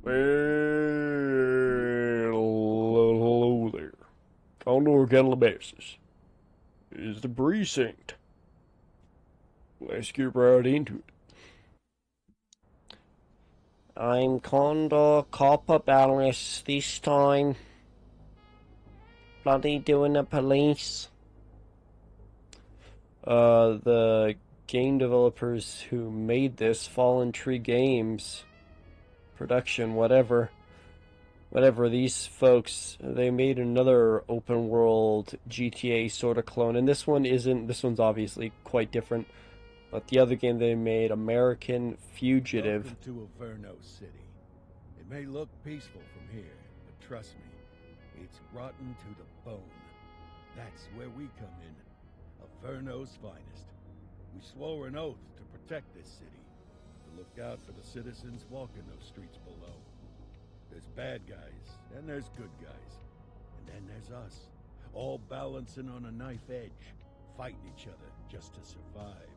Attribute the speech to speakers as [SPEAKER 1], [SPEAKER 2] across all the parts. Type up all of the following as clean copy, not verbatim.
[SPEAKER 1] Well, hello there. Condor Calabasas is the precinct. Let's get right into it. I'm Condor Copper Balance this time. Bloody doing the police. The game developers who made this, Fallen Tree Games, production, whatever, these folks, they made another open world GTA sort of clone, and this one isn't. This one's obviously quite different, but the other game they made, American Fugitive.
[SPEAKER 2] Welcome to Averno City. It may look peaceful from here, but trust me, it's rotten to the bone. That's where we come in. Averno's finest. We swore an oath to protect this city, to look out for the citizens walking those streets below. There's bad guys, and there's good guys. And then there's us, all balancing on a knife edge, fighting each other just to survive.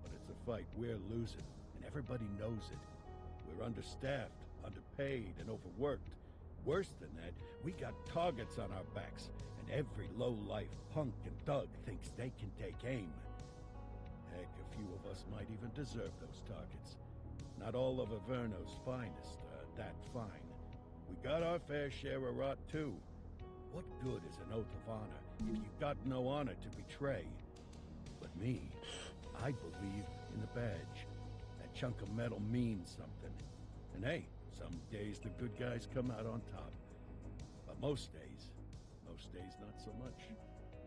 [SPEAKER 2] But it's a fight we're losing, and everybody knows it. We're understaffed, underpaid, and overworked. Worse than that, we got targets on our backs, and every low-life punk and thug thinks they can take aim. Heck, a few of us might even deserve those targets. Not all of Averno's finest are that fine. We got our fair share of rot, too. What good is an oath of honor if you got no honor to betray? But me, I believe in the badge. That chunk of metal means something. And hey, some days the good guys come out on top. But most days not so much.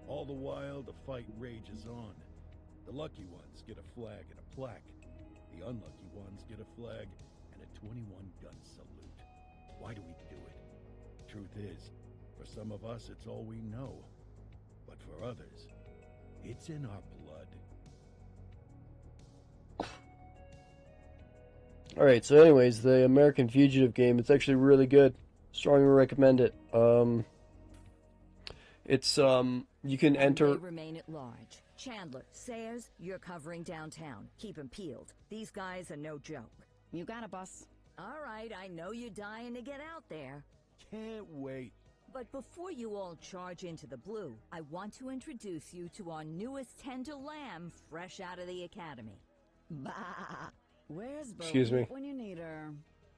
[SPEAKER 2] All the while, the fight rages on. The lucky ones get a flag and a plaque. The unlucky ones get a flag and a 21-gun salute. Why do we do it? Truth is, for some of us it's all we know. But for others, it's in our blood.
[SPEAKER 1] Alright, so anyways, the American Fugitive game, it's actually really good. Strongly recommend it. It's you can enter.
[SPEAKER 3] They remain at large. Chandler, Sayers, you're covering downtown. Keep 'em peeled. These guys are no joke.
[SPEAKER 4] You got it, boss.
[SPEAKER 3] All right, I know you're dying to get out there.
[SPEAKER 2] Can't wait.
[SPEAKER 3] But before you all charge into the blue, I want to introduce you to our newest tender lamb fresh out of the academy.
[SPEAKER 4] Bah! Where's Bo
[SPEAKER 1] Excuse me.
[SPEAKER 4] when you need her?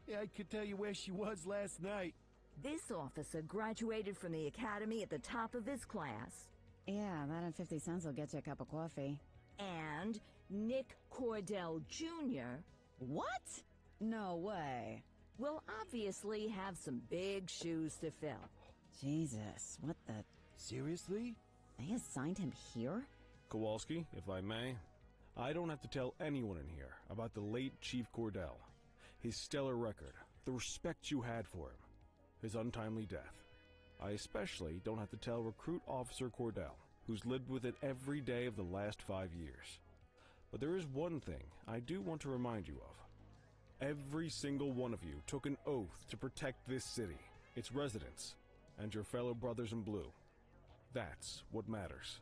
[SPEAKER 2] Yeah, I could tell you where she was last night.
[SPEAKER 3] This officer graduated from the academy at the top of his class.
[SPEAKER 4] Yeah, that and 50 cents will get you a cup of coffee.
[SPEAKER 3] And Nick Cordell Jr.
[SPEAKER 4] What? No way.
[SPEAKER 3] will obviously have some big shoes to fill.
[SPEAKER 4] Jesus, what the...
[SPEAKER 2] Seriously?
[SPEAKER 4] They assigned him here?
[SPEAKER 5] Kowalski, if I may, I don't have to tell anyone in here about the late Chief Cordell, his stellar record, the respect you had for him, his untimely death. I especially don't have to tell Recruit Officer Cordell, who's lived with it every day of the last 5 years. But there is one thing I do want to remind you of. Every single one of you took an oath to protect this city, its residents, and your fellow brothers in blue. That's what matters.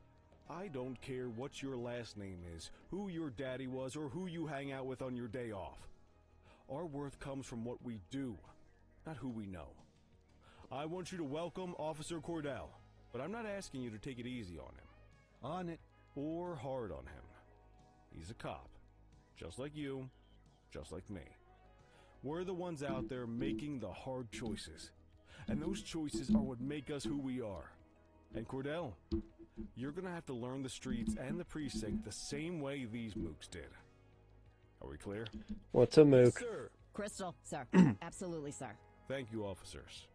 [SPEAKER 5] I don't care what your last name is, who your daddy was, or who you hang out with on your day off. Our worth comes from what we do, not who we know. I want you to welcome Officer Cordell, but I'm not asking you to take it easy on him.
[SPEAKER 2] On it.
[SPEAKER 5] Or hard on him. He's a cop, just like you, just like me. We're the ones out there making the hard choices, and those choices are what make us who we are. And Cordell, you're gonna have to learn the streets and the precinct the same way these mooks did. Are we clear?
[SPEAKER 1] What's a mook?
[SPEAKER 2] Yes, sir.
[SPEAKER 4] Crystal, sir. Absolutely, sir.
[SPEAKER 5] Thank you, officers.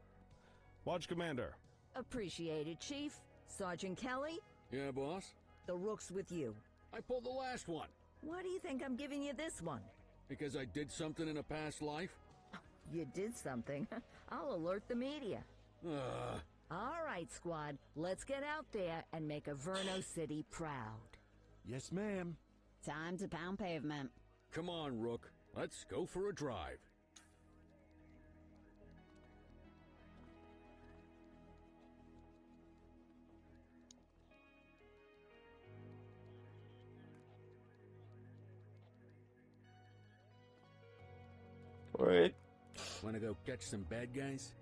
[SPEAKER 5] Watch Commander.
[SPEAKER 3] Appreciated, Chief. Sergeant Kelly,
[SPEAKER 6] Yeah, boss?
[SPEAKER 3] the rook's with you.
[SPEAKER 6] I pulled the last one.
[SPEAKER 3] Why do you think I'm giving you this one?
[SPEAKER 6] Because I did something in a past life?
[SPEAKER 3] You did something. I'll alert the media.
[SPEAKER 6] Ugh.
[SPEAKER 3] All right, squad. Let's get out there and make Averno City proud.
[SPEAKER 2] Yes, ma'am.
[SPEAKER 4] Time to pound pavement.
[SPEAKER 6] Come on, Rook. Let's go for a drive.
[SPEAKER 1] Alright.
[SPEAKER 6] Wanna go catch some bad guys?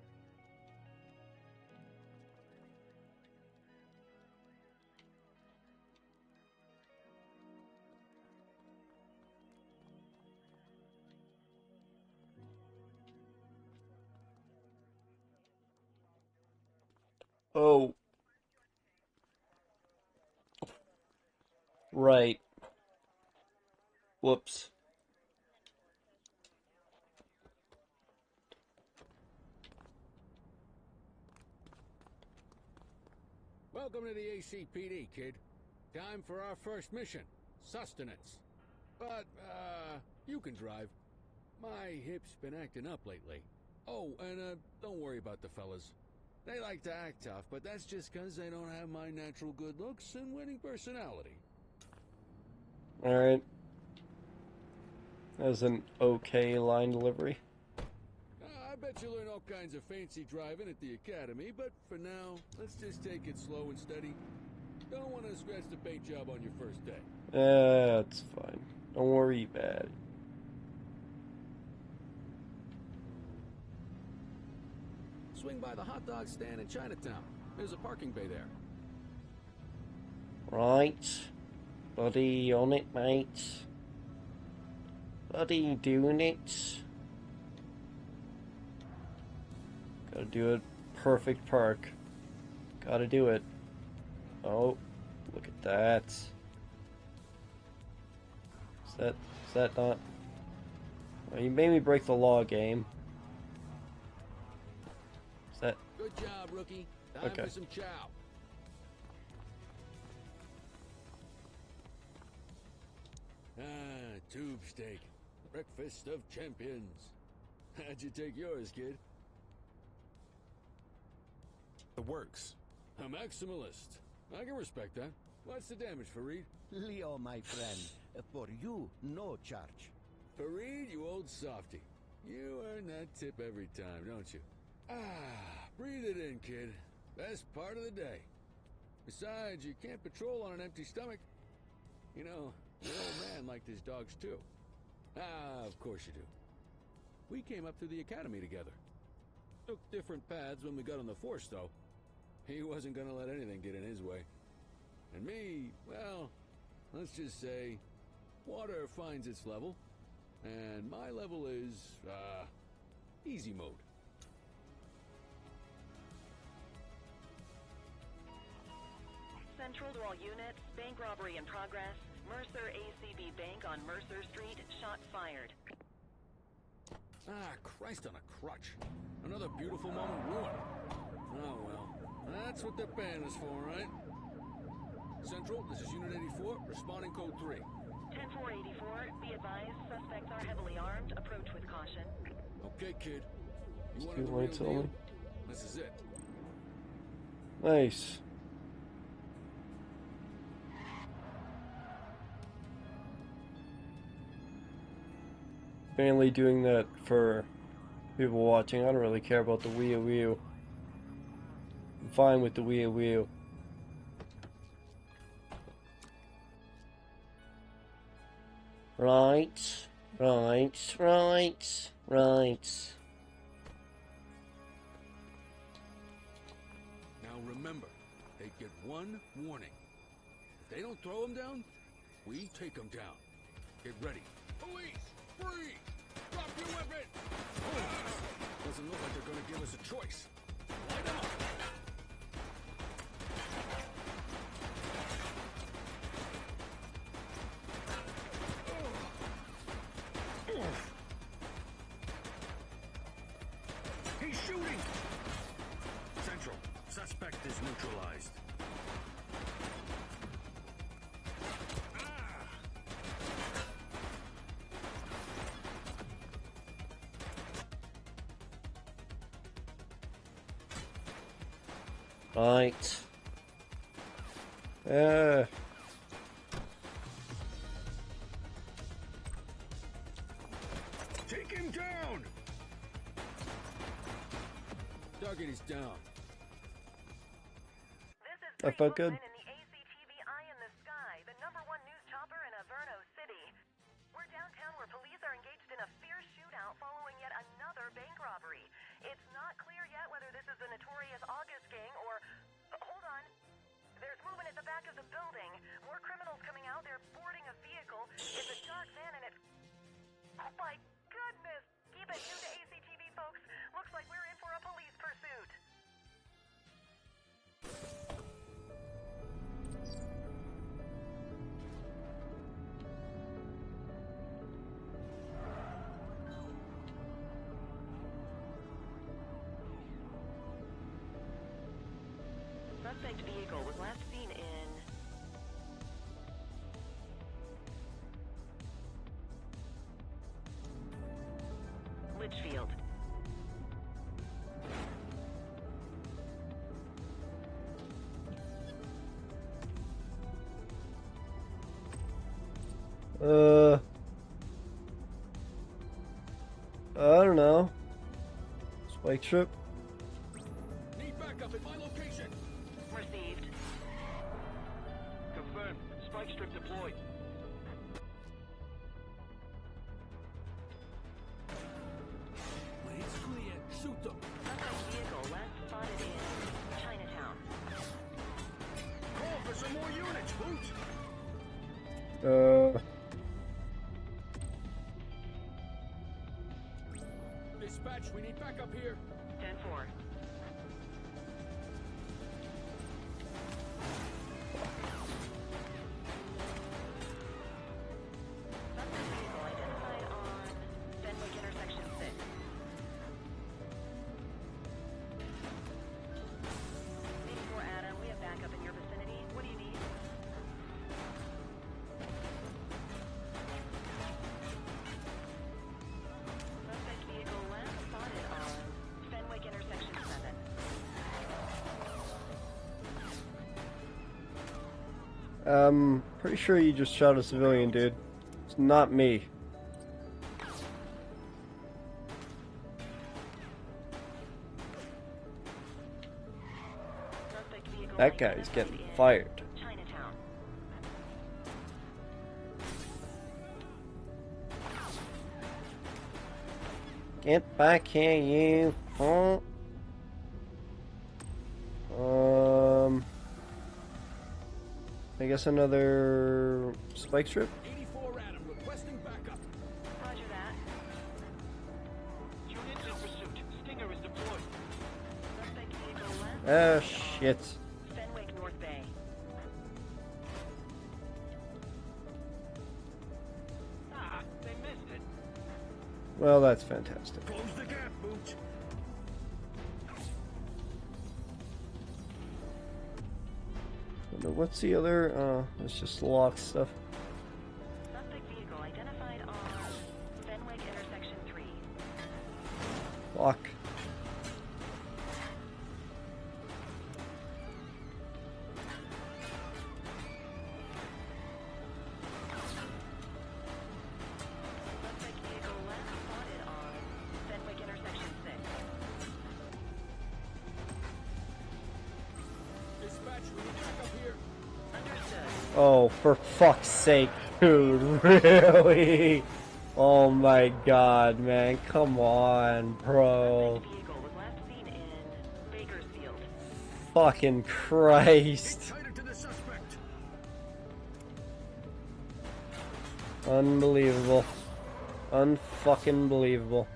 [SPEAKER 1] Oh. Right. Whoops.
[SPEAKER 6] Welcome to the ACPD, kid. Time for our first mission, sustenance. But, you can drive. My hip's been acting up lately. Oh, and, don't worry about the fellas. They like to act tough, but that's just 'cause they don't have my natural good looks and winning personality.
[SPEAKER 1] Alright. That was an okay line delivery.
[SPEAKER 6] I bet you learn all kinds of fancy driving at the academy, but for now, let's just take it slow and steady. Don't want to scratch the paint job on your first day.
[SPEAKER 1] That's fine. Don't worry about it.
[SPEAKER 6] Swing by the hot dog stand in Chinatown. There's a parking bay there.
[SPEAKER 1] Right. Buddy on it, mate. Buddy doing it. Gotta do it. Perfect park. Gotta do it. Oh, look at that. Is that not? Well, you made me break the law, game. Is that?
[SPEAKER 6] Good job, rookie. Time
[SPEAKER 1] Okay.
[SPEAKER 6] for some chow. Tube steak. Breakfast of champions. How'd you take yours, kid?
[SPEAKER 5] The works.
[SPEAKER 6] A maximalist. I can respect that. What's the damage, Fareed?
[SPEAKER 2] Leo, my friend, for you, no charge.
[SPEAKER 6] Fareed, you old softy. You earn that tip every time, don't you? Breathe it in, kid. Best part of the day. Besides, you can't patrol on an empty stomach. You know, your old man liked his dogs too. Of course you do. We came up through the academy together. Took different paths when we got on the force, though. He wasn't gonna let anything get in his way. And me, well, let's just say, water finds its level, and my level is, easy mode.
[SPEAKER 7] Central to all units, bank robbery in progress. Mercer ACB Bank on Mercer Street, shots fired.
[SPEAKER 6] Christ on a crutch. Another beautiful moment ruined. Oh well, that's what they're paying us for, right? Central, this is Unit 84, responding code 3.
[SPEAKER 7] 10-484, be advised, suspects are heavily armed, approach with caution.
[SPEAKER 6] Okay, kid. You
[SPEAKER 1] Just
[SPEAKER 6] wanted the
[SPEAKER 1] do
[SPEAKER 6] real
[SPEAKER 1] lights
[SPEAKER 6] deal?
[SPEAKER 1] only.
[SPEAKER 6] This is it.
[SPEAKER 1] Nice. Mainly doing that for people watching. I don't really care about the Wii U. I'm fine with the Wii U. Right, right, right, right.
[SPEAKER 6] Now remember, they get one warning. If they don't throw them down, we take them down. Get ready. Police! Freeze! Drop your weapon! Doesn't look like they're gonna give us a choice. Light them up! He's shooting! Central, suspect is neutralized.
[SPEAKER 1] Right.
[SPEAKER 6] Take him down! Target is down.
[SPEAKER 7] This is
[SPEAKER 1] That felt good.
[SPEAKER 7] in the ACTV Eye in the Sky, the #1 news chopper in Averno City. We're downtown where police are engaged in a fierce shootout following yet another bank robbery. clear yet whether this is the notorious August gang or... hold on. There's movement at the back of the building. More criminals coming out. They're boarding a vehicle. It's a dark van and it's... oh my goodness! Keep it new to ACTV, folks. Looks like we're in for a police pursuit. Suspect vehicle was last seen in... Litchfield.
[SPEAKER 1] I don't know. Spike strip.
[SPEAKER 6] Need backup at my location.
[SPEAKER 7] Received.
[SPEAKER 6] Confirmed. Spike strip deployed. When it's clear, shoot them.
[SPEAKER 7] Suspect vehicle last spotted in Chinatown.
[SPEAKER 6] Call for some more units, Boots. Dispatch, we need backup here.
[SPEAKER 7] 10-4. Suspect vehicle identified on Fenwick intersection 6. 84 Adam, we have backup in your vicinity. What do you need? Suspect vehicle last spotted on Fenwick intersection 7.
[SPEAKER 1] Pretty sure you just shot a civilian, dude. It's not me.
[SPEAKER 7] Suspect vehicle
[SPEAKER 1] That guy's
[SPEAKER 7] identified
[SPEAKER 1] getting
[SPEAKER 7] in
[SPEAKER 1] fired.
[SPEAKER 7] Chinatown.
[SPEAKER 1] Get back here, you fool. I guess another spike strip?
[SPEAKER 6] 84 Adam, requesting backup.
[SPEAKER 7] Roger that.
[SPEAKER 6] Units in pursuit. Stinger is deployed.
[SPEAKER 7] Suspect vehicle last
[SPEAKER 1] Shit.
[SPEAKER 7] Fenwick North Bay.
[SPEAKER 6] Ah, they missed it.
[SPEAKER 1] Well, that's fantastic.
[SPEAKER 6] Close the gap, Boots.
[SPEAKER 1] What's the other? It's just lock stuff.
[SPEAKER 7] Suspect vehicle identified on Fenwick intersection 3.
[SPEAKER 1] Lock.
[SPEAKER 7] Suspect vehicle last spotted on Fenwick intersection 6.
[SPEAKER 6] Dispatch, we need backup here.
[SPEAKER 7] Understood.
[SPEAKER 1] Oh, for fuck's sake, dude, really? Oh my god, man, come on, bro.
[SPEAKER 7] Suspect vehicle was last seen in Bakersfield.
[SPEAKER 1] Fucking Christ.
[SPEAKER 6] Tighter to the suspect.
[SPEAKER 1] Unbelievable. Unfucking believable.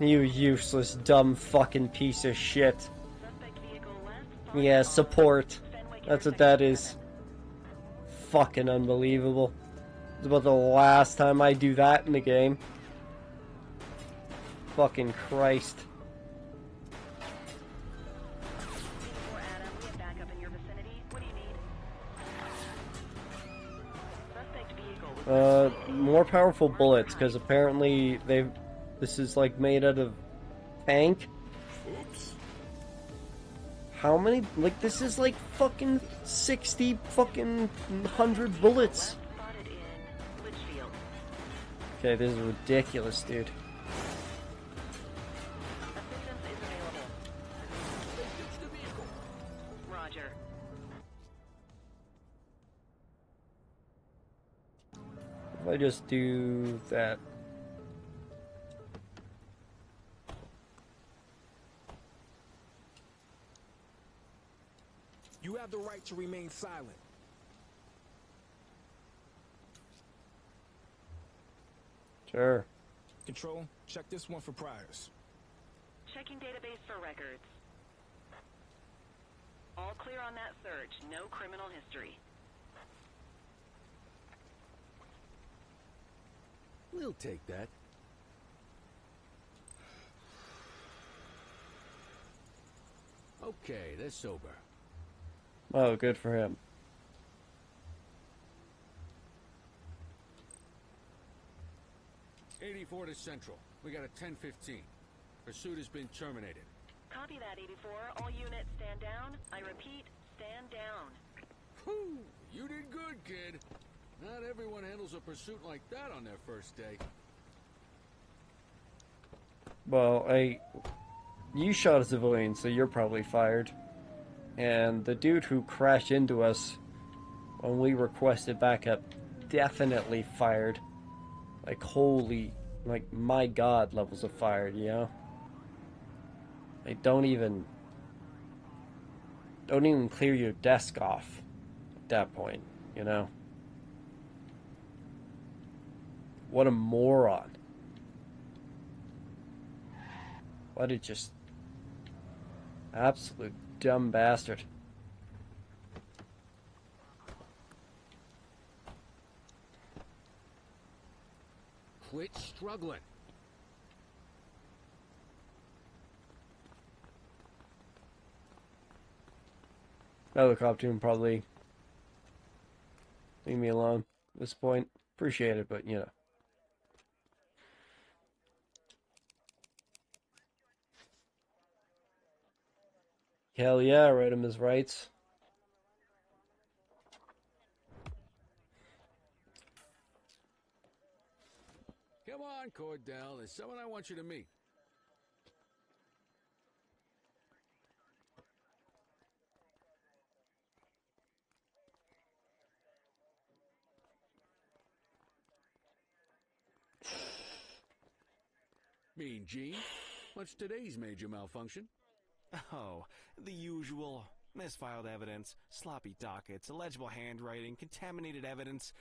[SPEAKER 1] You useless, dumb fucking piece of shit.
[SPEAKER 7] Suspect vehicle last spotted
[SPEAKER 1] Yeah,
[SPEAKER 7] on
[SPEAKER 1] support.
[SPEAKER 7] Fenwick
[SPEAKER 1] That's what that
[SPEAKER 7] intersection
[SPEAKER 1] is.
[SPEAKER 7] 7.
[SPEAKER 1] Fucking unbelievable. It's about the last time I do that in the game. Fucking Christ.
[SPEAKER 7] 84 Adam, we have backup in your vicinity. What do you need? Suspect vehicle was last seen in
[SPEAKER 1] More powerful
[SPEAKER 7] Fort
[SPEAKER 1] bullets,
[SPEAKER 7] Price.
[SPEAKER 1] because apparently this is like made out of tank.
[SPEAKER 6] Oops.
[SPEAKER 1] How many, like this is like fucking 60 fucking 100 bullets.
[SPEAKER 7] Last spotted in Litchfield.
[SPEAKER 1] Okay, this is ridiculous, dude.
[SPEAKER 7] Assistance is available.
[SPEAKER 6] They ditched the vehicle.
[SPEAKER 7] Roger.
[SPEAKER 1] If I just do that.
[SPEAKER 8] You have the right to remain silent.
[SPEAKER 1] Sure.
[SPEAKER 8] Control, check this one for priors.
[SPEAKER 7] Checking database for records. All clear on that search. No criminal history.
[SPEAKER 6] We'll take that. Okay, they're sober.
[SPEAKER 1] Oh, good for him.
[SPEAKER 6] '84 to Central. We got a 10:15. Pursuit has been terminated.
[SPEAKER 7] Copy that, 84. All units stand down. I repeat, stand down.
[SPEAKER 6] Whew, you did good, kid. Not everyone handles a pursuit like that on their first day.
[SPEAKER 1] Well, you shot a civilian, so you're probably fired. And the dude who crashed into us when we requested backup, definitely fired. Like, holy, like, my God levels of fired, you know? Like, don't even clear your desk off at that point, you know? What a moron. What a just absolute dumb bastard.
[SPEAKER 6] Quit struggling.
[SPEAKER 1] Helicopter can probably leave me alone at this point. Appreciate it, but you know. Hell yeah, write him his rights.
[SPEAKER 6] Come on, Cordell. There's someone I want you to meet. Mean Gene, what's today's major malfunction?
[SPEAKER 5] Oh, the usual. Misfiled evidence, sloppy dockets, illegible handwriting, contaminated evidence.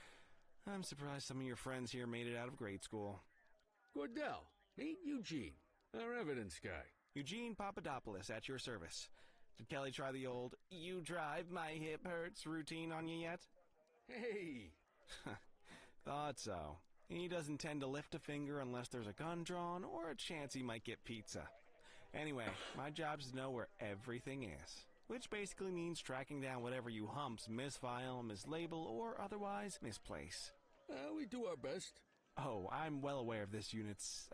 [SPEAKER 5] I'm surprised some of your friends here made it out of grade school.
[SPEAKER 6] Cordell, meet Eugene, our evidence guy.
[SPEAKER 5] Eugene Papadopoulos at your service. Did Kelly try the old, "you drive, my hip hurts" routine on you yet?
[SPEAKER 6] Hey!
[SPEAKER 5] Thought so. He doesn't tend to lift a finger unless there's a gun drawn or a chance he might get pizza. Anyway, my job's to know where everything is, which basically means tracking down whatever you humps misfile, mislabel, or otherwise misplace.
[SPEAKER 6] We do our best.
[SPEAKER 5] Oh, I'm well aware of this unit's,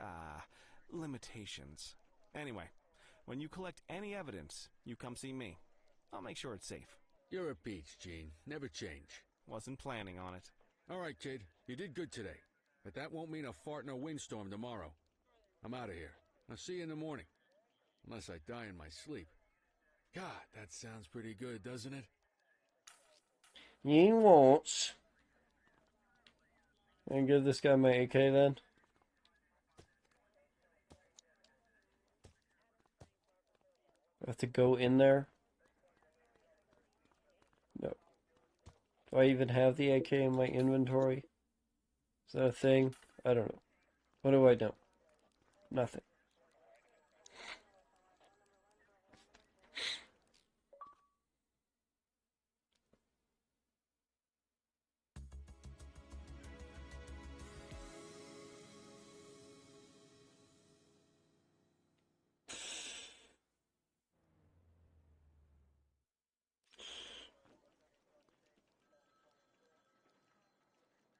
[SPEAKER 5] limitations. Anyway, when you collect any evidence, you come see me. I'll make sure it's safe.
[SPEAKER 6] You're a peach, Gene. Never change.
[SPEAKER 5] Wasn't planning on it.
[SPEAKER 6] All right, kid. You did good today. But that won't mean a fart in a windstorm tomorrow. I'm out of here. I'll see you in the morning. Unless I die in my sleep. God, that sounds pretty good, doesn't it?
[SPEAKER 1] You won't. And give this guy my AK then. I have to go in there. No. Do I even have the AK in my inventory? Is that a thing? I don't know. What do I know? Nothing.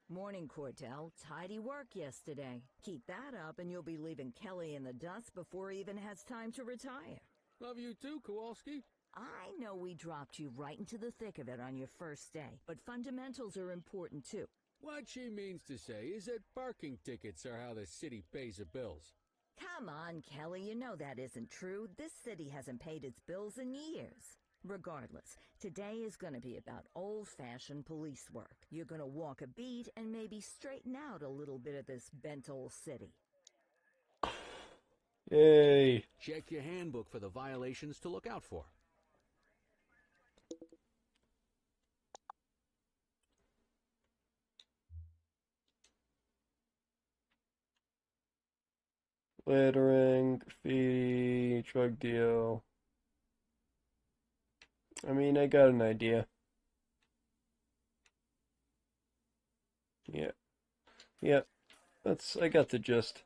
[SPEAKER 3] Morning, Cordell. Tidy work yesterday. Keep that up and you'll be leaving Kelly in the dust before he even has time to retire.
[SPEAKER 6] Love you too, Kowalski.
[SPEAKER 3] I know we dropped you right into the thick of it on your first day, but fundamentals are important too.
[SPEAKER 6] What she means to say is that parking tickets are how the city pays the bills.
[SPEAKER 3] Come on, Kelly, you know that isn't true. This city hasn't paid its bills in years. Regardless, today is going to be about old-fashioned police work. You're going to walk a beat and maybe straighten out a little bit of this bent old city.
[SPEAKER 1] Yay.
[SPEAKER 6] Check your handbook for the violations to look out for.
[SPEAKER 1] Littering, graffiti, drug deal. I mean, I got an idea. Yeah. Yeah. I got the gist.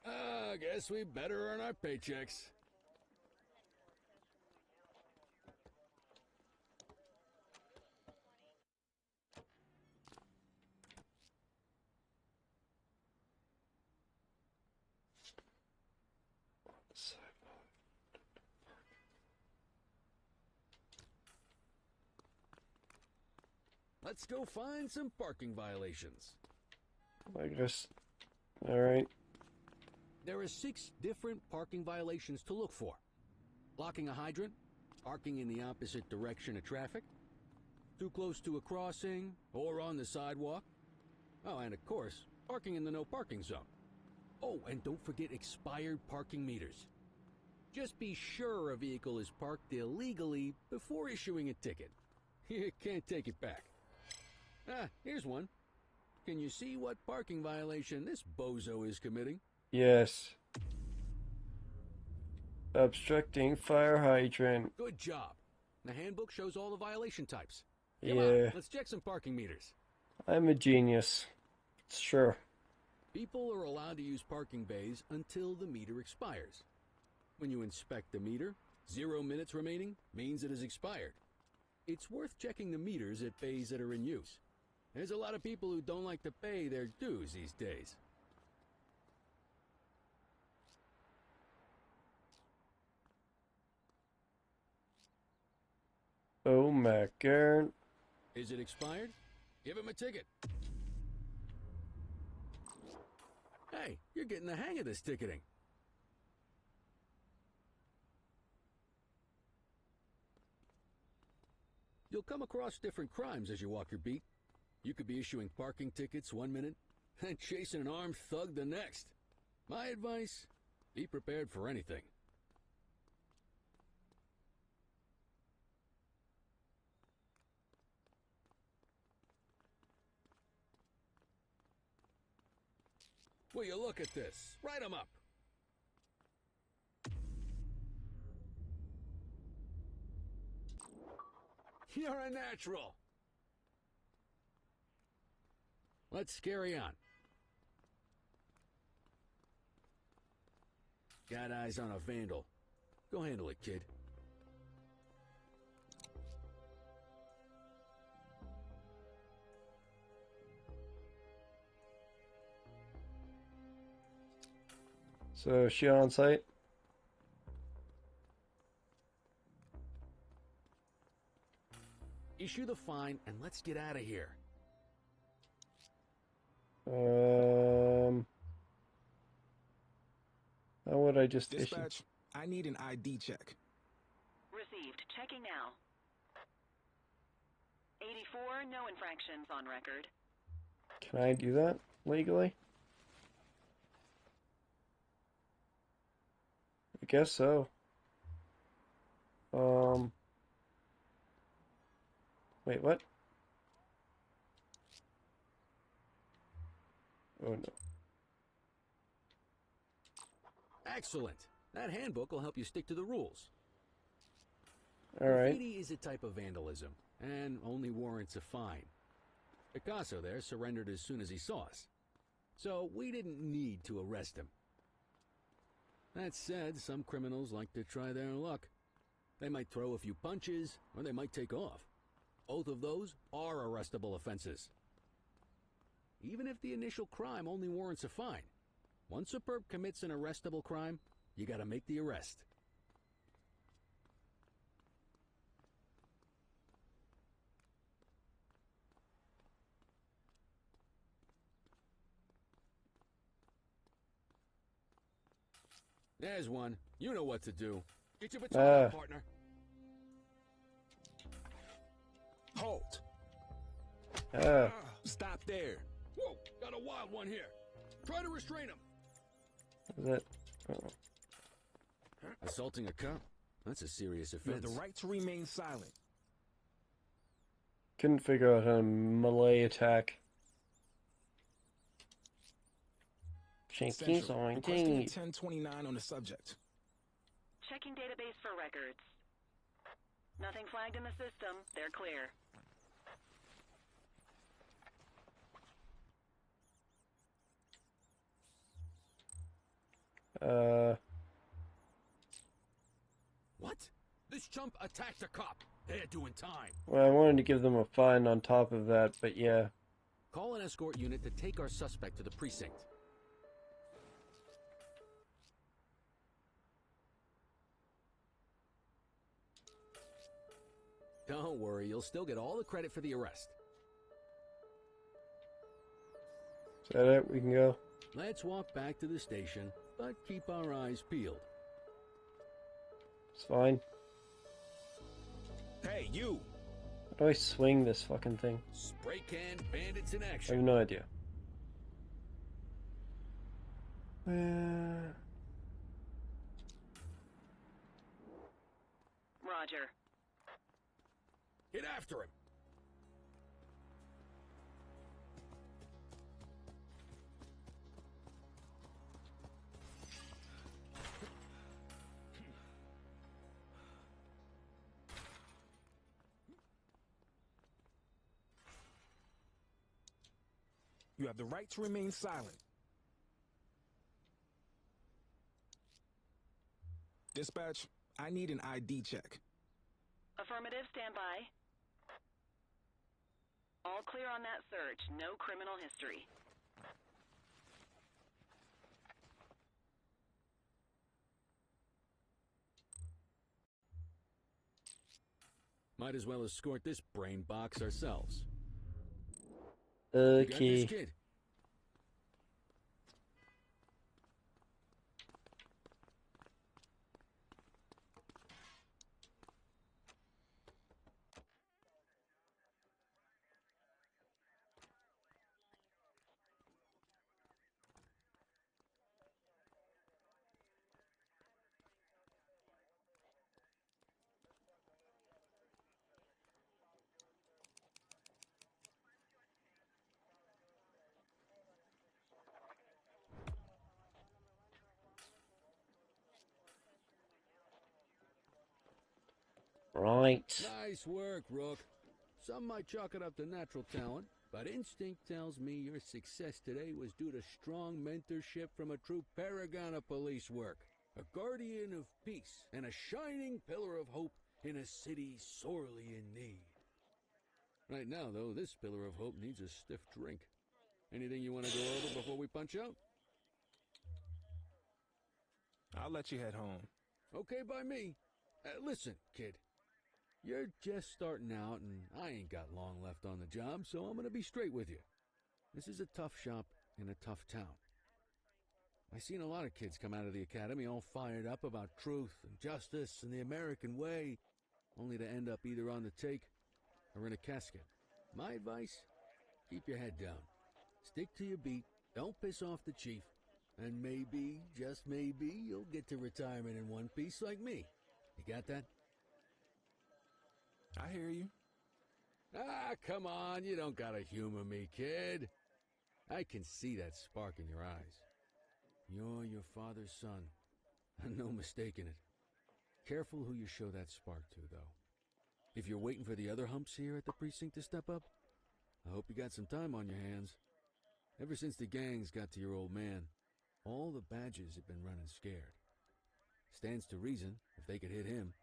[SPEAKER 6] I guess we better earn our paychecks. Let's go find some parking violations.
[SPEAKER 1] I guess. Alright.
[SPEAKER 6] There are 6 different parking violations to look for. Blocking a hydrant, parking in the opposite direction of traffic, too close to a crossing or on the sidewalk. Oh, and of course, parking in the no parking zone. Oh, and don't forget expired parking meters. Just be sure a vehicle is parked illegally before issuing a ticket. You can't take it back. Ah, here's one. Can you see what parking violation this bozo is committing?
[SPEAKER 1] Yes. Obstructing fire hydrant.
[SPEAKER 6] Good job. The handbook shows all the violation types. Come
[SPEAKER 1] Yeah.
[SPEAKER 6] on, let's check some parking meters.
[SPEAKER 1] I'm a genius. Sure.
[SPEAKER 6] People are allowed to use parking bays until the meter expires. When you inspect the meter, 0 minutes remaining means it has expired. It's worth checking the meters at bays that are in use. There's a lot of people who don't like to pay their dues these days.
[SPEAKER 1] Oh my god.
[SPEAKER 6] Is it expired? Give him a ticket. Hey, you're getting the hang of this ticketing. You'll come across different crimes as you walk your beat. You could be issuing parking tickets 1 minute and chasing an armed thug the next. My advice, be prepared for anything. Will you look at this? Write 'em up. You're a natural. Let's carry on. Got eyes on a vandal. Go handle it, kid.
[SPEAKER 1] So, is she on site?
[SPEAKER 6] Issue the fine and let's get out of here.
[SPEAKER 1] How would I just issue?
[SPEAKER 8] Dispatch, I need an ID check.
[SPEAKER 7] Received. Checking now. 84, no infractions on record.
[SPEAKER 1] Can I do that legally? I guess so. Wait, what? Oh no.
[SPEAKER 6] Excellent. That handbook will help you stick to the rules.
[SPEAKER 1] Alright.
[SPEAKER 6] Graffiti is a type of vandalism, and only warrants a fine. Picasso there surrendered as soon as he saw us. So we didn't need to arrest him. That said, some criminals like to try their luck. They might throw a few punches, or they might take off. Both of those are arrestable offenses. Even if the initial crime only warrants a fine, once a perp commits an arrestable crime, you gotta make the arrest. There's one. You know what to do. Get your baton out, partner.
[SPEAKER 8] Halt!
[SPEAKER 1] Ah.
[SPEAKER 8] Stop there.
[SPEAKER 6] Whoa, got a wild one here. Try to restrain him.
[SPEAKER 1] Is it? Oh.
[SPEAKER 6] Assaulting a cop? That's a serious
[SPEAKER 8] You have
[SPEAKER 6] offense.
[SPEAKER 8] the right to remain silent.
[SPEAKER 1] Couldn't figure out how to melee attack. Checking
[SPEAKER 8] Central. Requesting a
[SPEAKER 1] something.
[SPEAKER 8] 1029 on the subject.
[SPEAKER 7] Checking database for records. Nothing flagged in the system. They're clear.
[SPEAKER 6] What? This chump attacked a cop. They're doing time.
[SPEAKER 1] Well, I wanted to give them a fine on top of that, but yeah.
[SPEAKER 6] Call an escort unit to take our suspect to the precinct. Don't worry, you'll still get all the credit for the arrest.
[SPEAKER 1] Is that it? We can go?
[SPEAKER 6] Let's walk back to the station, but keep our eyes peeled.
[SPEAKER 1] It's fine.
[SPEAKER 8] Hey, you!
[SPEAKER 1] How do I swing this fucking thing?
[SPEAKER 6] Spray can bandits in
[SPEAKER 1] I
[SPEAKER 6] action.
[SPEAKER 1] have no idea.
[SPEAKER 7] Roger.
[SPEAKER 6] Get after him.
[SPEAKER 8] You have the right to remain silent. Dispatch, I need an ID check.
[SPEAKER 7] Affirmative, stand by. All clear on that search. No criminal history.
[SPEAKER 6] Might as well escort this brain box ourselves. You got this,
[SPEAKER 1] Okay.
[SPEAKER 6] kid?
[SPEAKER 1] Right.
[SPEAKER 6] Nice work, Rook. Some might chalk it up to natural talent, but instinct tells me your success today was due to strong mentorship from a true paragon of police work, a guardian of peace, and a shining pillar of hope in a city sorely in need. Right now, though, this pillar of hope needs a stiff drink. Anything you want to go over before we punch out?
[SPEAKER 8] I'll let you head home.
[SPEAKER 6] Okay by me. Listen, kid. You're just starting out, and I ain't got long left on the job, so I'm gonna be straight with you. This is a tough shop in a tough town. I've seen a lot of kids come out of the academy all fired up about truth and justice and the American way, only to end up either on the take or in a casket. My advice? Keep your head down. Stick to your beat, don't piss off the chief, and maybe, just maybe, you'll get to retirement in one piece like me. You got that?
[SPEAKER 8] I hear you.
[SPEAKER 6] Ah, come on, you don't gotta humor me, kid. I can see that spark in your eyes. You're your father's son, and no mistaking it. Careful who you show that spark to, though. If you're waiting for the other humps here at the precinct to step up, I hope you got some time on your hands. Ever since the gangs got to your old man, all the badges have been running scared. Stands to reason, if they could hit him,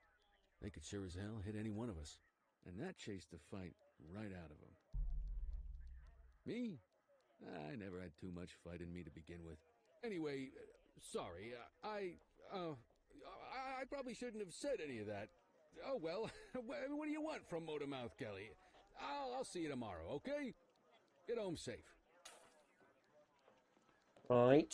[SPEAKER 6] they could sure as hell hit any one of us. And that chased the fight right out of him. Me? I never had too much fight in me to begin with. Anyway, sorry, I probably shouldn't have said any of that. Oh well, what do you want from Motormouth Kelly? I'll see you tomorrow, okay? Get home safe.
[SPEAKER 1] Right.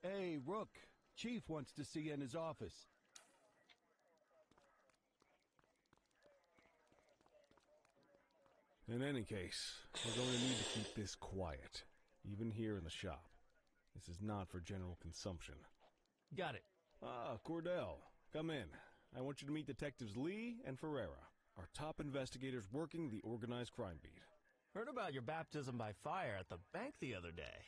[SPEAKER 2] Hey, Rook. Chief wants to see you in his office.
[SPEAKER 5] In any case, we're going to need to keep this quiet, even here in the shop. This is not for general consumption.
[SPEAKER 9] Got it.
[SPEAKER 5] Ah, Cordell, come in. I want you to meet Detectives Lee and Ferreira, our top investigators working the organized crime beat.
[SPEAKER 9] Heard about your baptism by fire at the bank the other day.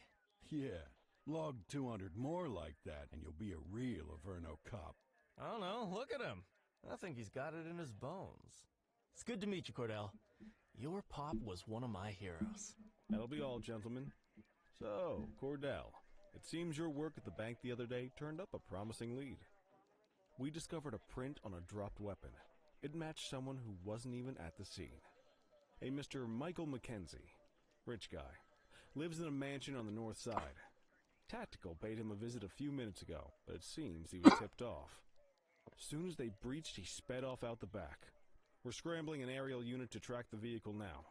[SPEAKER 2] Yeah, log 200 more like that, and you'll be a real Averno cop.
[SPEAKER 9] I don't know, look at him. I think he's got it in his bones. It's good to meet you, Cordell. Your pop was one of my heroes.
[SPEAKER 5] That'll be all, gentlemen. So, Cordell, it seems your work at the bank the other day turned up a promising lead. We discovered a print on a dropped weapon. It matched someone who wasn't even at the scene. A Mr. Michael Mackenzie, rich guy, lives in a mansion on the north side. Tactical paid him a visit a few minutes ago, but it seems he was tipped off. As soon as they breached, he sped off out the back. We're scrambling an aerial unit to track the vehicle now.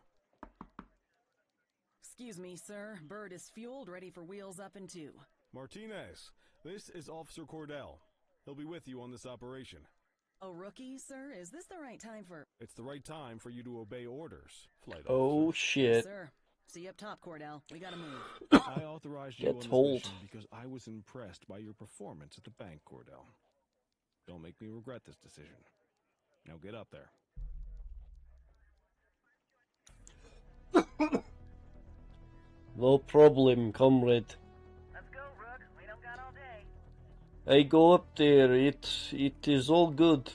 [SPEAKER 10] Excuse me, sir. Bird is fueled, ready for wheels up in 2.
[SPEAKER 5] Martinez, this is Officer Cordell. He'll be with you on this operation.
[SPEAKER 10] A rookie, sir? Is this the right time for...
[SPEAKER 5] It's the right time for you to obey orders, flight
[SPEAKER 1] Oh
[SPEAKER 5] officer.
[SPEAKER 1] shit.
[SPEAKER 10] Sir, see you up top, Cordell. We gotta move.
[SPEAKER 5] I authorized you
[SPEAKER 1] Get
[SPEAKER 5] on this
[SPEAKER 1] told.
[SPEAKER 5] mission because I was impressed by your performance at the bank, Cordell. Don't make me regret this decision. Now get up there.
[SPEAKER 1] No problem, comrade.
[SPEAKER 7] Let's go, Rook. We don't got all day.
[SPEAKER 1] I go up there. It is all good.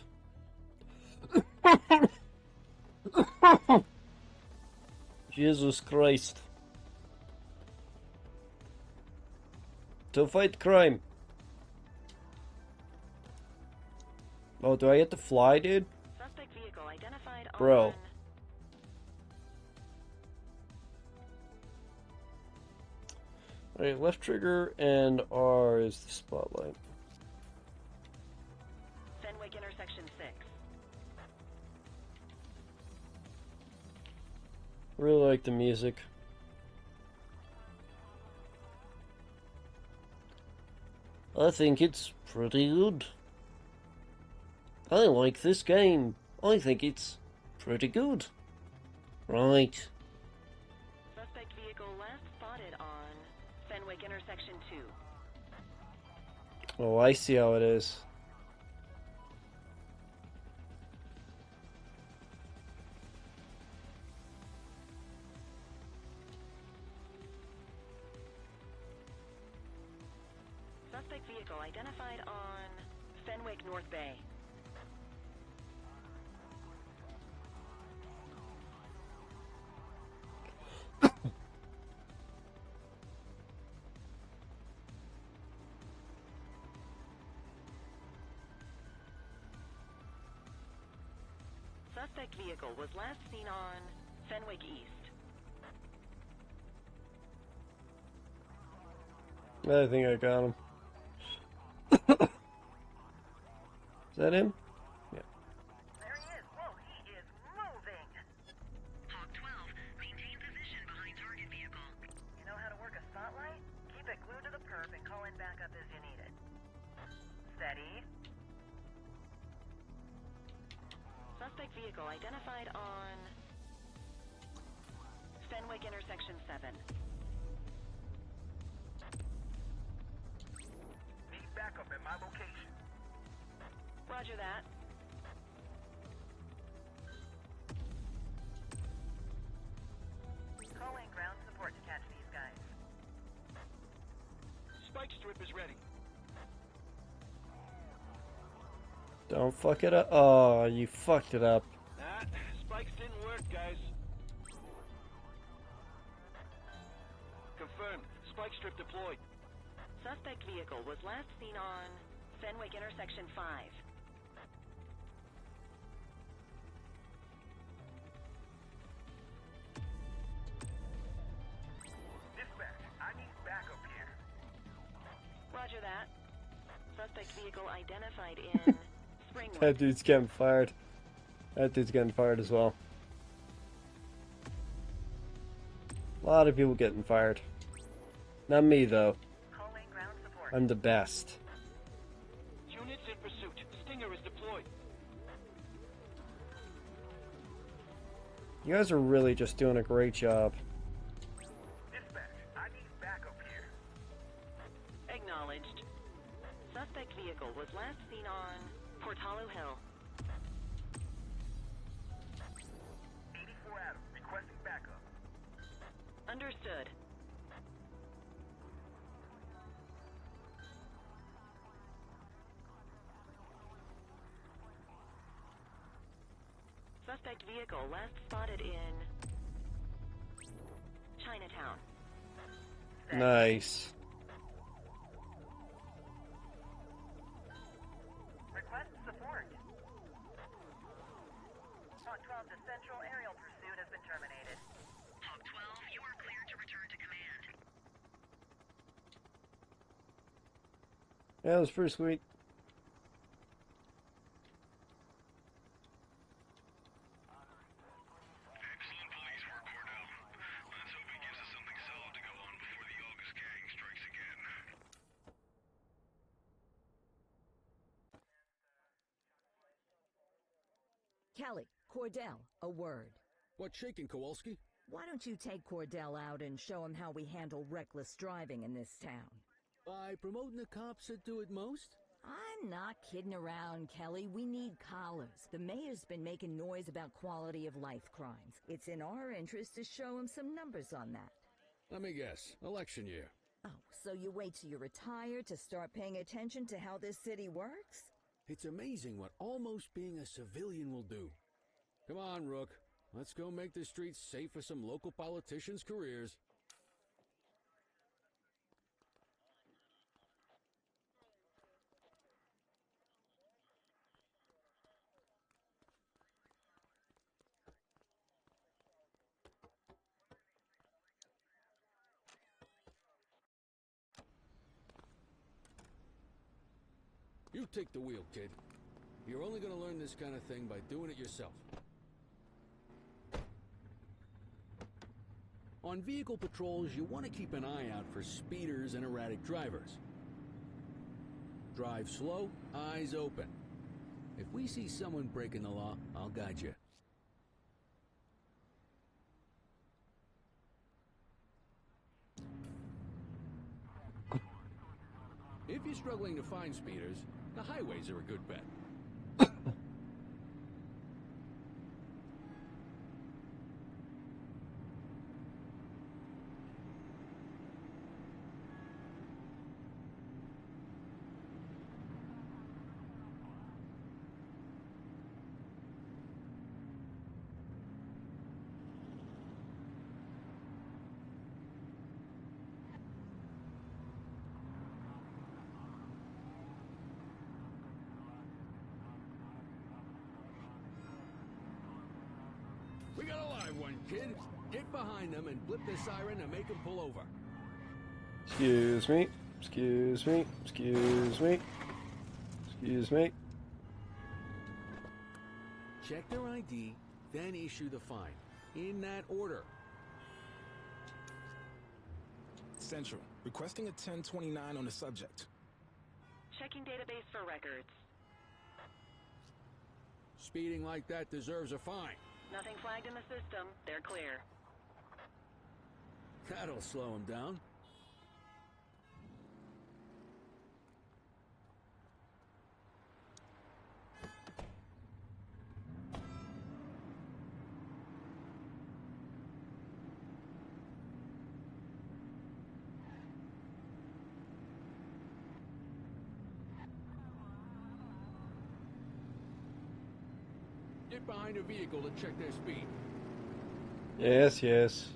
[SPEAKER 1] Jesus Christ. To fight crime. Oh, do I get to fly, dude?
[SPEAKER 7] Suspect vehicle identified
[SPEAKER 1] Bro.
[SPEAKER 7] on...
[SPEAKER 1] Alright, left trigger and R is the spotlight.
[SPEAKER 7] Fenwick intersection 6.
[SPEAKER 1] Really like the music. I think it's pretty good. I like this game. I think it's pretty good. Right.
[SPEAKER 7] Suspect vehicle last spotted on Fenwick intersection 2.
[SPEAKER 1] Oh, I see how it is.
[SPEAKER 7] Suspect vehicle identified on Fenwick North Bay. Suspect vehicle was last seen on Fenwick East.
[SPEAKER 1] I think I got him. Is that him? Yeah.
[SPEAKER 7] There he is. Whoa, he is moving. Hawk 12, maintain position behind target vehicle. You know how to work a spotlight? Keep it glued to the perp and call in backup as you need it. Steady. Suspect vehicle identified on Fenwick intersection 7.
[SPEAKER 11] Need backup at my location.
[SPEAKER 7] Roger that. Call in ground support to catch these guys.
[SPEAKER 11] Spike strip is ready.
[SPEAKER 1] Don't fuck it up. Oh, you fucked it up.
[SPEAKER 11] Ah, spikes didn't work, guys. Confirmed. Spike strip deployed.
[SPEAKER 7] Suspect vehicle was last seen on Fenwick intersection 5.
[SPEAKER 11] Dispatch, I need backup here.
[SPEAKER 7] Roger that. Suspect vehicle identified in Springwood.
[SPEAKER 1] That dude's getting fired. That dude's getting fired as well. A lot of people getting fired. Not me, though.
[SPEAKER 7] Calling ground support.
[SPEAKER 1] I'm the best. You guys are really just doing a great job.
[SPEAKER 11] Dispatch, I need backup here.
[SPEAKER 7] Acknowledged. Suspect vehicle was last seen on Portalo Hill.
[SPEAKER 11] 84 Adam, requesting backup.
[SPEAKER 7] Understood. Suspect vehicle last spotted in Chinatown.
[SPEAKER 1] Nice.
[SPEAKER 7] Request support. Hawk 12 to Central, aerial pursuit has been terminated. Hawk 12, you are cleared to return to command.
[SPEAKER 1] Yeah, that was pretty sweet.
[SPEAKER 11] Excellent police work, Cordell. Let's hope he gives us something solid to go on before the August gang strikes again.
[SPEAKER 3] Kelly, Cordell, a word.
[SPEAKER 6] What's shaking, Kowalski?
[SPEAKER 3] Why don't you take Cordell out and show him how we handle reckless driving in this town?
[SPEAKER 6] By promoting the cops that do it most?
[SPEAKER 3] I'm not kidding around, Kelly. We need collars. The mayor's been making noise about quality of life crimes. It's in our interest to show him some numbers on that.
[SPEAKER 6] Let me guess. Election year.
[SPEAKER 3] Oh, so you wait till you retire to start paying attention to how this city works?
[SPEAKER 6] It's amazing what almost being a civilian will do. Come on, Rook. Let's go make the streets safe for some local politicians' careers. You take the wheel, kid. You're only gonna learn this kind of thing by doing it yourself. On vehicle patrols, you want to keep an eye out for speeders and erratic drivers. Drive slow, eyes open. If we see someone breaking the law, I'll guide you. If you're struggling to find speeders, the highways are a good bet. We got a live one, kid. Get behind them and blip the siren to make them pull over.
[SPEAKER 1] Excuse me. Excuse me. Excuse me. Excuse me.
[SPEAKER 6] Check their ID, then issue the fine. In that order.
[SPEAKER 8] Central, requesting a 1029 on the subject.
[SPEAKER 7] Checking database for records.
[SPEAKER 6] Speeding like that deserves a fine.
[SPEAKER 7] Nothing flagged in the system. They're clear.
[SPEAKER 6] That'll slow them down. Get behind a vehicle to check their speed.
[SPEAKER 1] Yes, yes.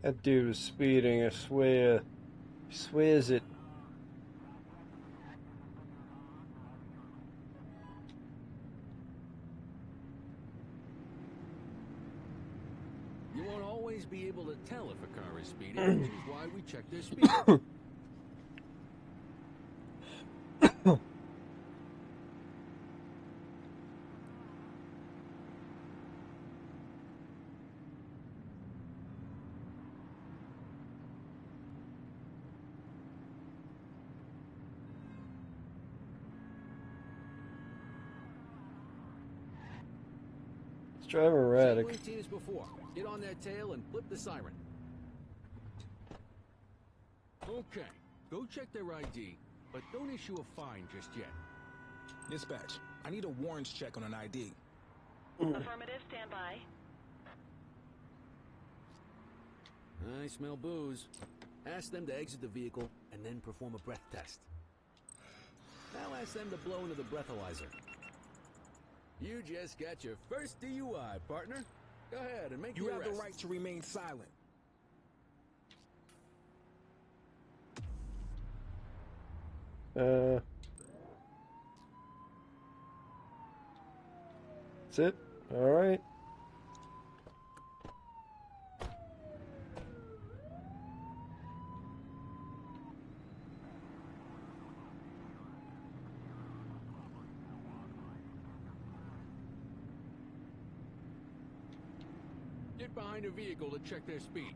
[SPEAKER 1] That dude was speeding, I swear. He swears it.
[SPEAKER 6] You won't always be able to tell if a car is speeding, which is why we check their speed.
[SPEAKER 1] Let's drive erratic.
[SPEAKER 6] Same routine as before. Get on their tail and flip the siren. Okay, go check their ID, but don't issue a fine just yet.
[SPEAKER 8] Dispatch, I need a warrants check on an ID.
[SPEAKER 7] Affirmative, stand by.
[SPEAKER 6] I smell booze. Ask them to exit the vehicle and then perform a breath test. Now ask them to blow into the breathalyzer. You just got your first DUI, partner. Go ahead and make
[SPEAKER 8] You
[SPEAKER 6] your
[SPEAKER 8] have
[SPEAKER 6] arrest.
[SPEAKER 8] the right to remain silent.
[SPEAKER 1] That's it? Alright.
[SPEAKER 6] Get behind a vehicle to check their speed.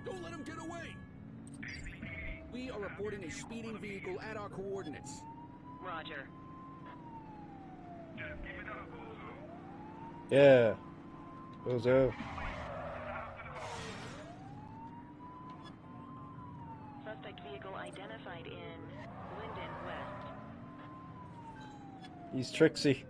[SPEAKER 6] Don't let him get away! We are reporting a speeding vehicle at our coordinates.
[SPEAKER 7] Roger.
[SPEAKER 1] Yeah. Bozo.
[SPEAKER 7] Suspect vehicle identified in Linden West.
[SPEAKER 1] He's Trixie.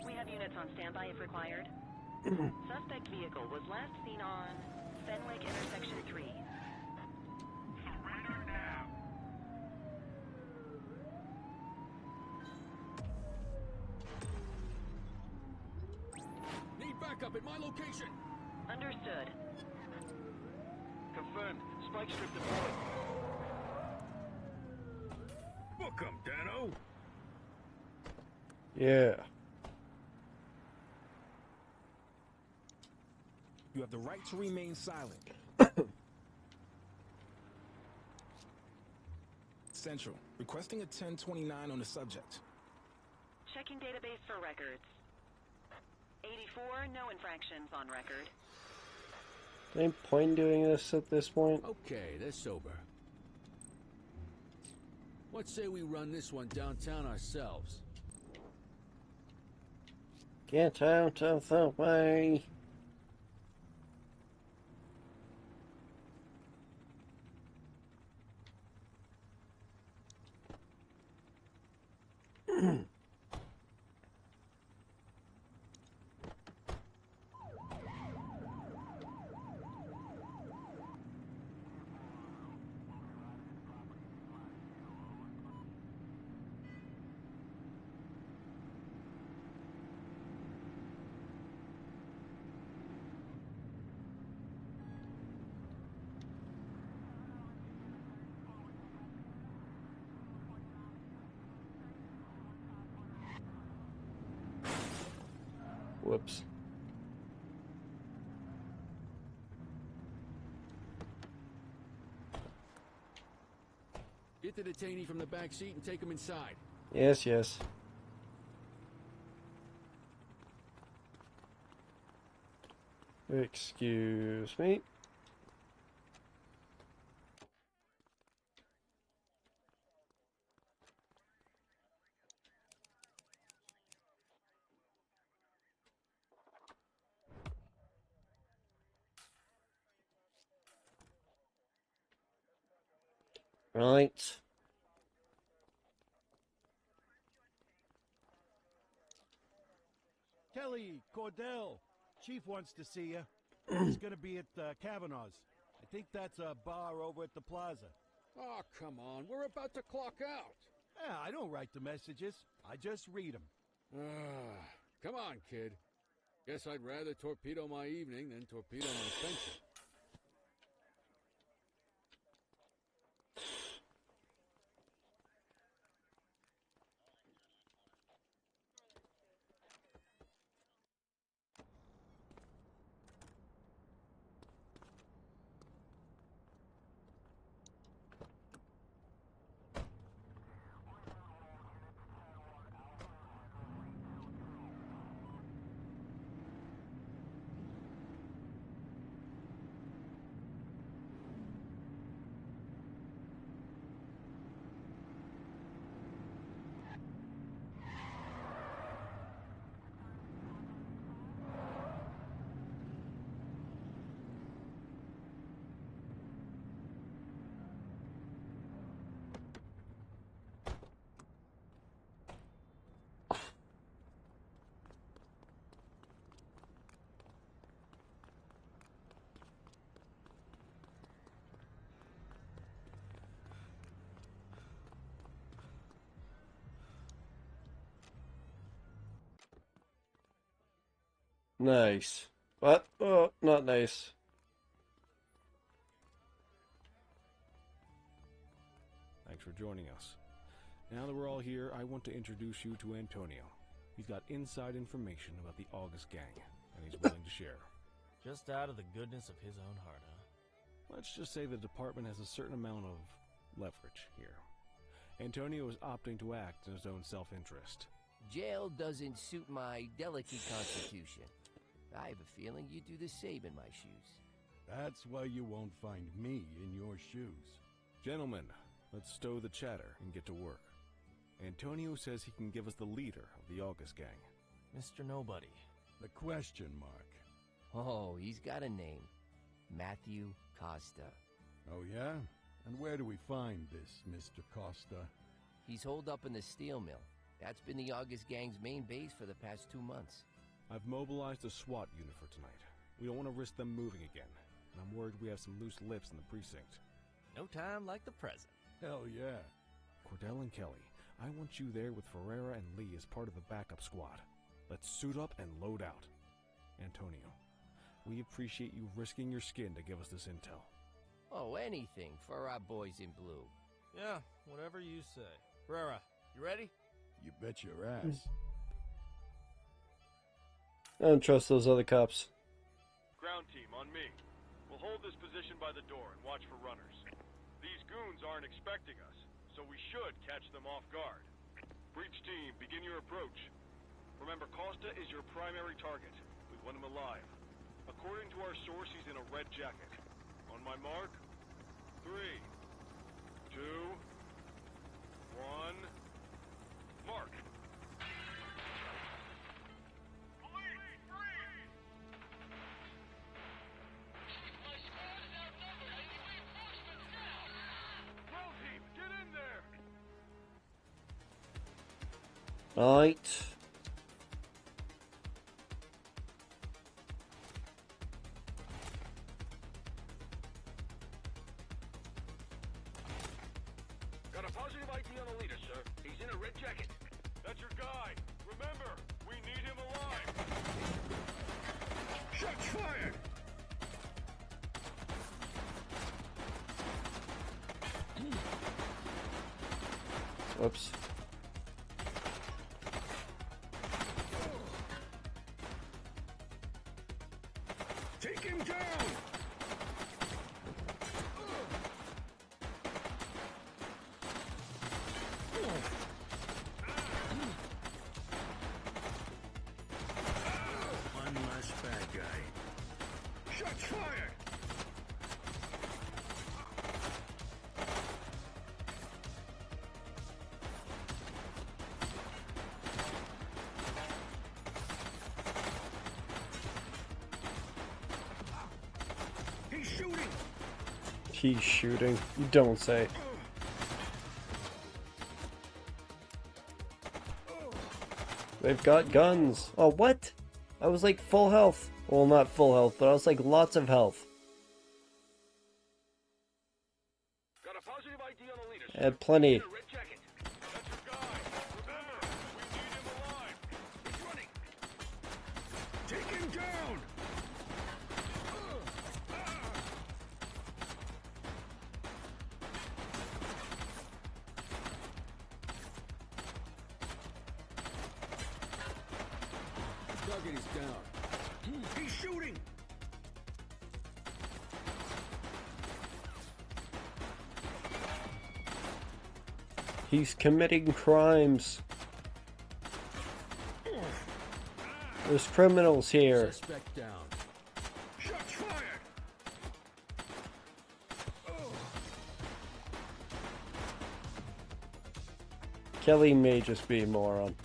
[SPEAKER 7] We have units on standby if required. Suspect vehicle was last seen on Fenwick Intersection 3.
[SPEAKER 11] Surrender now.
[SPEAKER 6] Need backup at my location.
[SPEAKER 7] Understood.
[SPEAKER 6] Confirmed. Spike strip deployed.
[SPEAKER 11] Book 'em, Dano.
[SPEAKER 1] Yeah.
[SPEAKER 8] You have the right to remain silent. Central, requesting a 1029 on the subject.
[SPEAKER 7] Checking database for records. 84, no infractions on record.
[SPEAKER 1] Any point in doing this at this point?
[SPEAKER 6] Okay, they're sober. Let's say we run this one downtown ourselves.
[SPEAKER 1] Get out of the way. Whoops.
[SPEAKER 6] Get the detainee from the back seat and take him inside.
[SPEAKER 1] Yes, yes. Excuse me. Right.
[SPEAKER 2] Kelly, Cordell, Chief wants to see you. He's gonna be at Kavanaugh's. I think that's a bar over at the plaza.
[SPEAKER 6] Oh, come on. We're about to clock out.
[SPEAKER 2] Yeah, I don't write the messages. I just read them.
[SPEAKER 6] Come on, kid. Guess I'd rather torpedo my evening than torpedo my friendship.
[SPEAKER 1] Nice. What? Oh, not nice.
[SPEAKER 5] Thanks for joining us. Now that we're all here, I want to introduce you to Antonio. He's got inside information about the August gang, and he's willing to share.
[SPEAKER 9] Just out of the goodness of his own heart, huh?
[SPEAKER 5] Let's just say the department has a certain amount of leverage here. Antonio is opting to act in his own self-interest.
[SPEAKER 12] Jail doesn't suit my delicate constitution. I have a feeling you do the same in my shoes.
[SPEAKER 2] That's why you won't find me in your shoes.
[SPEAKER 5] Gentlemen, let's stow the chatter and get to work. Antonio says he can give us the leader of the August gang.
[SPEAKER 9] Mr. Nobody.
[SPEAKER 2] The question mark.
[SPEAKER 12] Oh, he's got a name. Matthew Costa.
[SPEAKER 2] Oh, yeah? And where do we find this Mr. Costa?
[SPEAKER 12] He's holed up in the steel mill. That's been the August gang's main base for the past 2 months.
[SPEAKER 5] I've mobilized a SWAT unit for tonight. We don't want to risk them moving again, and I'm worried we have some loose lips in the precinct.
[SPEAKER 9] No time like the present.
[SPEAKER 2] Hell yeah.
[SPEAKER 5] Cordell and Kelly, I want you there with Ferreira and Lee as part of the backup squad. Let's suit up and load out. Antonio, we appreciate you risking your skin to give us this intel.
[SPEAKER 12] Oh, anything for our boys in blue.
[SPEAKER 9] Yeah, whatever you say. Ferreira, you ready?
[SPEAKER 2] You bet your ass.
[SPEAKER 1] I don't trust those other cops.
[SPEAKER 13] Ground team, on me. We'll hold this position by the door and watch for runners. These goons aren't expecting us, so we should catch them off guard. Breach team, begin your approach. Remember, Costa is your primary target. We want him alive. According to our source, he's in a red jacket. On my mark, 3, 2, 1, mark.
[SPEAKER 1] Right.
[SPEAKER 13] Got a positive ID on the leader, sir. He's in a red jacket. That's your guy. Remember, we need him alive. Shots fired!
[SPEAKER 1] Whoops.
[SPEAKER 13] Take him down!
[SPEAKER 2] One less bad guy.
[SPEAKER 13] Shots fired! He's shooting!
[SPEAKER 1] He's shooting. You don't say. They've got guns. Oh, what? I was like full health. Well, not full health, but I was like lots of health.
[SPEAKER 13] Got a positive ID on the leader.
[SPEAKER 1] I had plenty.
[SPEAKER 13] Red jacket. That's your guy. Remember, we need him alive. He's running.
[SPEAKER 2] Take him down!
[SPEAKER 6] Target is down.
[SPEAKER 2] He's shooting!
[SPEAKER 1] He's committing crimes. There's criminals here.
[SPEAKER 6] Suspect down.
[SPEAKER 2] Shots fired!
[SPEAKER 1] Kelly may just be a moron.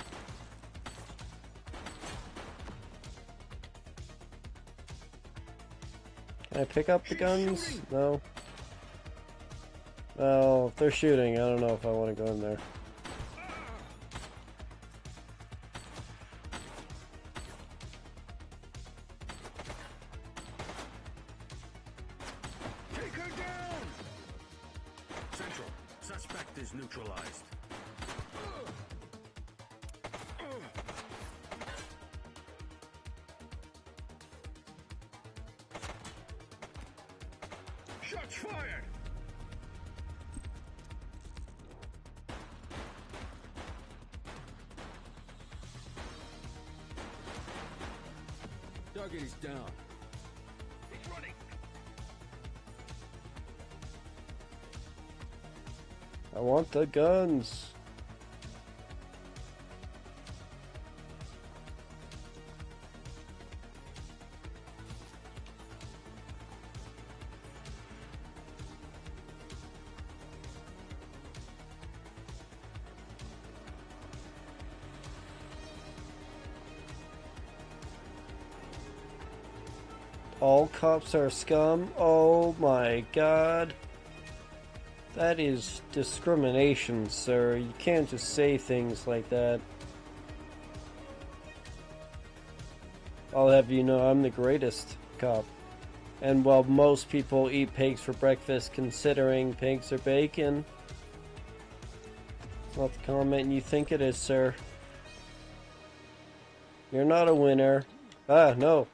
[SPEAKER 1] Can I pick up the guns? No. Well, if they're shooting, I don't know if I want to go in there.
[SPEAKER 2] Take her down! Central, suspect is neutralized. Shots fired!
[SPEAKER 6] Target is down.
[SPEAKER 2] He's running!
[SPEAKER 1] I want the guns. All cops are scum? Oh my god. That is discrimination, sir. You can't just say things like that. I'll have you know I'm the greatest cop. And while most people eat pigs for breakfast, considering pigs are bacon, it's not the comment you think it is, sir. You're not a winner. Ah, no.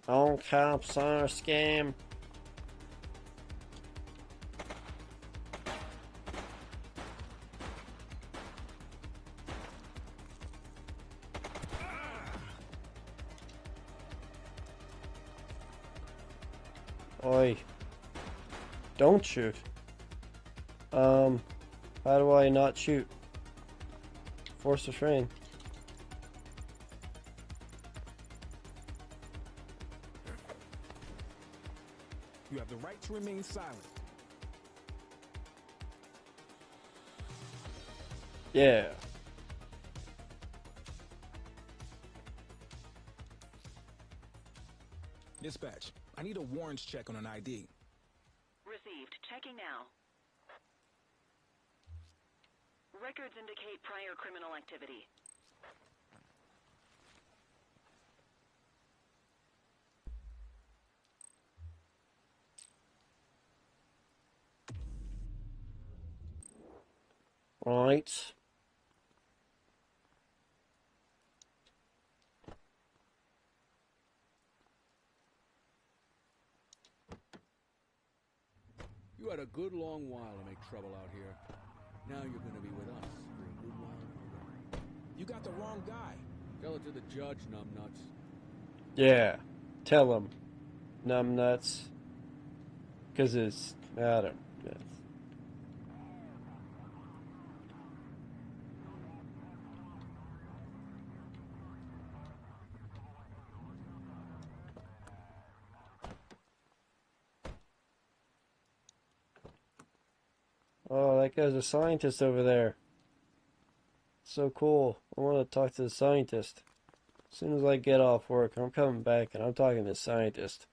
[SPEAKER 1] All cops are a scam. Oi. Don't shoot. How do I not shoot? Force restraint.
[SPEAKER 8] You have the right to remain silent.
[SPEAKER 1] Yeah.
[SPEAKER 8] Dispatch, I need a warrants check on an ID.
[SPEAKER 7] Received. Checking now. Records indicate prior criminal activity.
[SPEAKER 1] Right.
[SPEAKER 6] You had a good long while to make trouble out here. Now you're gonna be with us for a good while.
[SPEAKER 8] You got the wrong guy.
[SPEAKER 6] Tell it to the judge, numbnuts.
[SPEAKER 1] Yeah. Tell him. Numbnuts. Because it's... I don't... yeah. Oh, that guy's a scientist over there. so cool. I want to talk to the scientist. As soon as I get off work, I'm coming back and I'm talking to the scientist.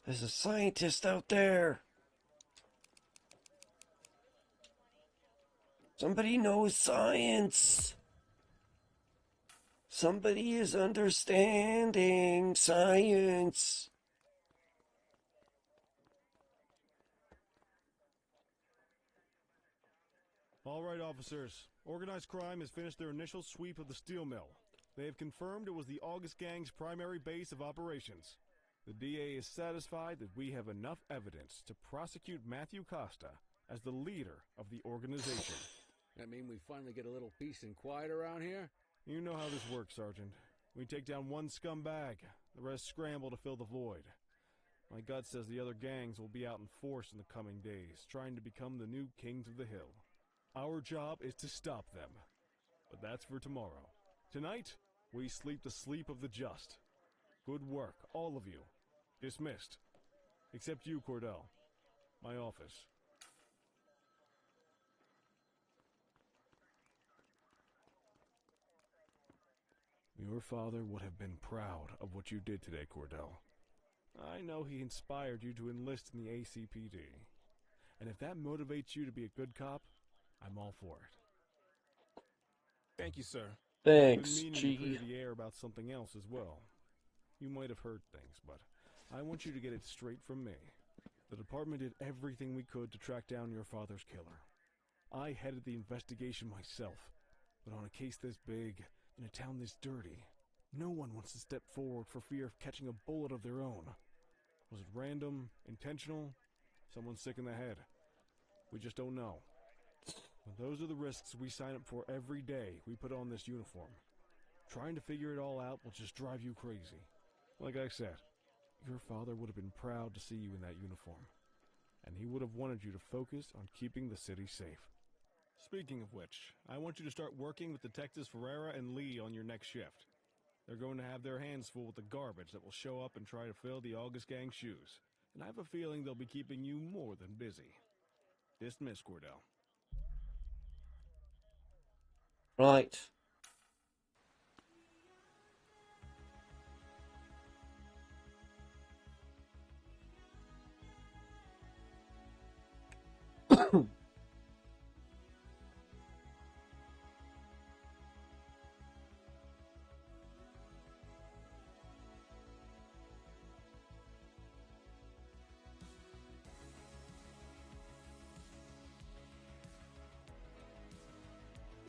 [SPEAKER 1] There's a scientist out there. Somebody knows science. Somebody is understanding science.
[SPEAKER 5] All right, officers. Organized crime has finished their initial sweep of the steel mill. They have confirmed it was the August Gang's primary base of operations. The DA is satisfied that we have enough evidence to prosecute Matthew Costa as the leader of the organization.
[SPEAKER 6] That mean we finally get a little peace and quiet around here?
[SPEAKER 5] You know how this works, Sergeant. We take down one scumbag, the rest scramble to fill the void. My gut says the other gangs will be out in force in the coming days, trying to become the new kings of the hill. Our job is to stop them. But that's for tomorrow. Tonight, we sleep the sleep of the just. Good work, all of you. Dismissed. Except you, Cordell. My office. Your father would have been proud of what you did today, Cordell. I know he inspired you to enlist in the ACPD. And if that motivates you to be a good cop, I'm all for it.
[SPEAKER 8] Thank you, sir.
[SPEAKER 5] I've been
[SPEAKER 1] Thanks,
[SPEAKER 5] meaning to clear
[SPEAKER 1] G.
[SPEAKER 5] the air about something else as well. You might have heard things, but I want you to get it straight from me. The department did everything we could to track down your father's killer. I headed the investigation myself, but on a case this big, in a town this dirty, no one wants to step forward for fear of catching a bullet of their own. Was it random, intentional, someone sick in the head? We just don't know. But those are the risks we sign up for every day we put on this uniform. Trying to figure it all out will just drive you crazy. Like I said, your father would have been proud to see you in that uniform, and he would have wanted you to focus on keeping the city safe. Speaking of which, I want you to start working with Detectives Ferreira and Lee on your next shift. They're going to have their hands full with the garbage that will show up and try to fill the August Gang's shoes, and I have a feeling they'll be keeping you more than busy. Dismiss, Cordell.
[SPEAKER 1] Right.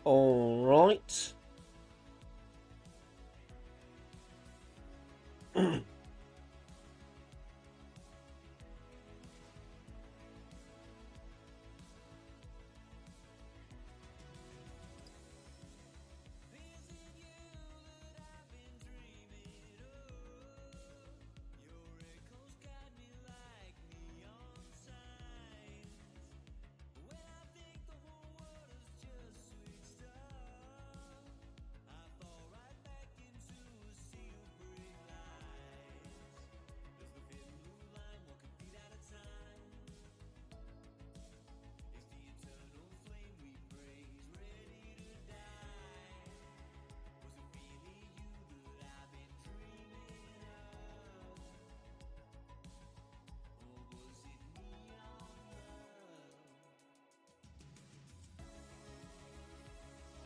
[SPEAKER 1] All right.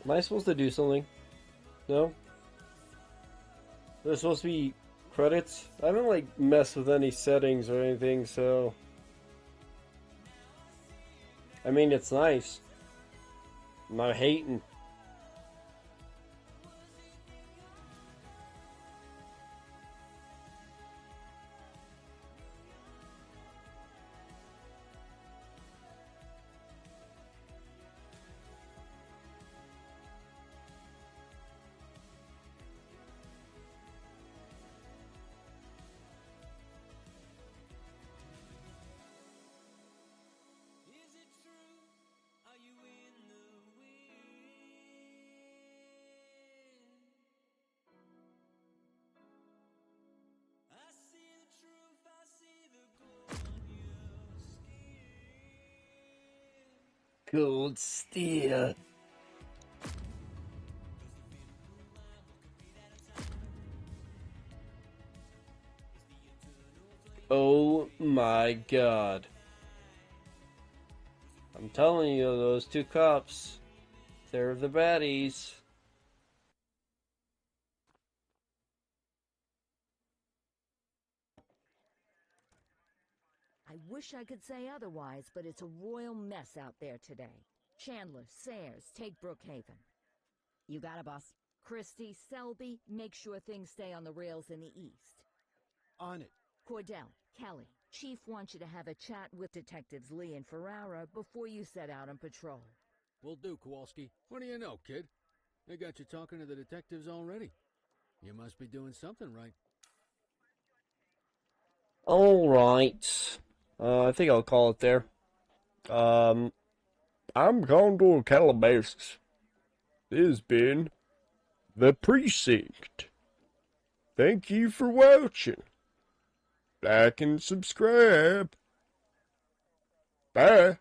[SPEAKER 1] Am I supposed to do something? No? There's supposed to be credits? I haven't like messed with any settings or anything, so I mean it's nice. I'm not hating. Cold steel. Oh my god. I'm telling you, those two cops, they're the baddies.
[SPEAKER 3] I wish I could say otherwise, but it's a royal mess out there today. Chandler, Sayers, take Brookhaven.
[SPEAKER 4] You got it, boss.
[SPEAKER 3] Christie, Selby, make sure things stay on the rails in the east.
[SPEAKER 2] On it.
[SPEAKER 3] Cordell, Kelly, Chief wants you to have a chat with Detectives Lee and Ferrara before you set out on patrol.
[SPEAKER 6] Will do, Kowalski. What do you know, kid? They got you talking to the detectives already. You must be doing something right.
[SPEAKER 1] Alright. I think I'll call it there. I'm Condor Calabasas. This has been The Precinct. Thank you for watching. Like and subscribe. Bye.